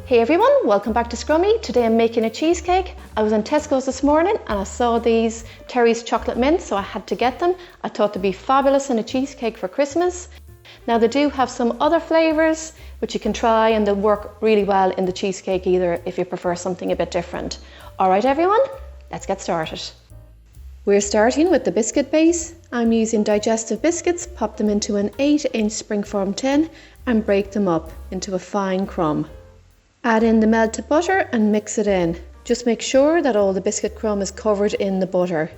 Hey everyone, welcome back to Scrummy. Today I'm making a cheesecake. I was in Tesco's this morning and I saw these Terry's chocolate mint, so I had to get them. I thought they'd be fabulous in a cheesecake for Christmas. Now they do have some other flavours which you can try and they'll work really well in the cheesecake either if you prefer something a bit different. Alright everyone, let's get started. We're starting with the biscuit base. I'm using Digestive biscuits, pop them into an 8-inch springform tin and break them up into a fine crumb. Add in the melted butter and mix it in. Just make sure that all the biscuit crumb is covered in the butter.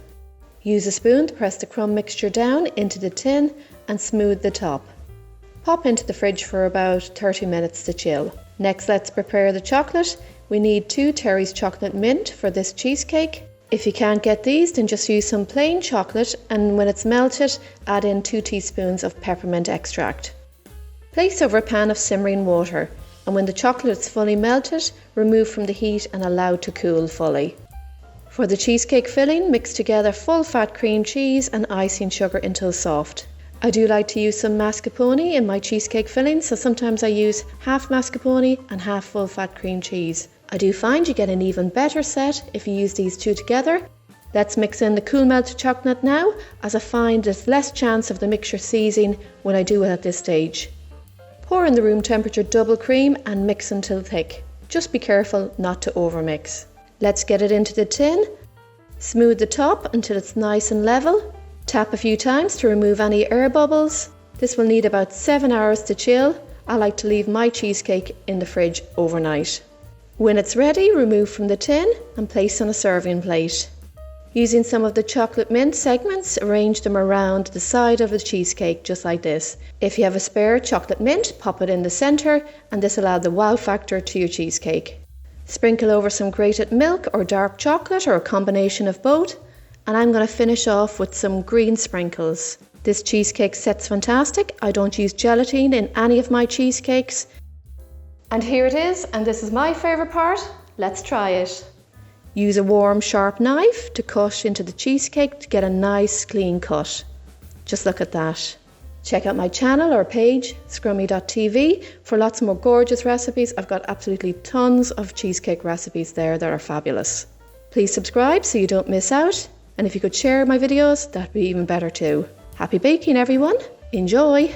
Use a spoon to press the crumb mixture down into the tin and smooth the top. Pop into the fridge for about 30 minutes to chill. Next, let's prepare the chocolate. We need 2 Terry's chocolate mint for this cheesecake. If you can't get these, then just use some plain chocolate, and when it's melted, add in 2 teaspoons of peppermint extract. Place over a pan of simmering water, and when the chocolate is fully melted, remove from the heat and allow to cool fully. For the cheesecake filling, mix together full fat cream cheese and icing sugar until soft. I do like to use some mascarpone in my cheesecake filling, so sometimes I use half mascarpone and half full fat cream cheese. I do find you get an even better set if you use these two together. Let's mix in the cool melted chocolate now, as I find there's less chance of the mixture seizing when I do it at this stage. Pour in the room temperature double cream and mix until thick. Just be careful not to overmix. Let's get it into the tin. Smooth the top until it's nice and level. Tap a few times to remove any air bubbles. This will need about 7 hours to chill. I like to leave my cheesecake in the fridge overnight. When it's ready, remove from the tin and place on a serving plate. Using some of the chocolate mint segments, arrange them around the side of the cheesecake just like this. If you have a spare chocolate mint, pop it in the centre and this will add the wow factor to your cheesecake. Sprinkle over some grated milk or dark chocolate or a combination of both. And I'm going to finish off with some green sprinkles. This cheesecake set's fantastic. I don't use gelatine in any of my cheesecakes. And here it is, and this is my favourite part. Let's try it. Use a warm, sharp knife to cut into the cheesecake to get a nice, clean cut. Just look at that. Check out my channel or page, scrummy.tv, for lots more gorgeous recipes. I've got absolutely tons of cheesecake recipes there that are fabulous. Please subscribe so you don't miss out. And if you could share my videos, that'd be even better too. Happy baking, everyone. Enjoy!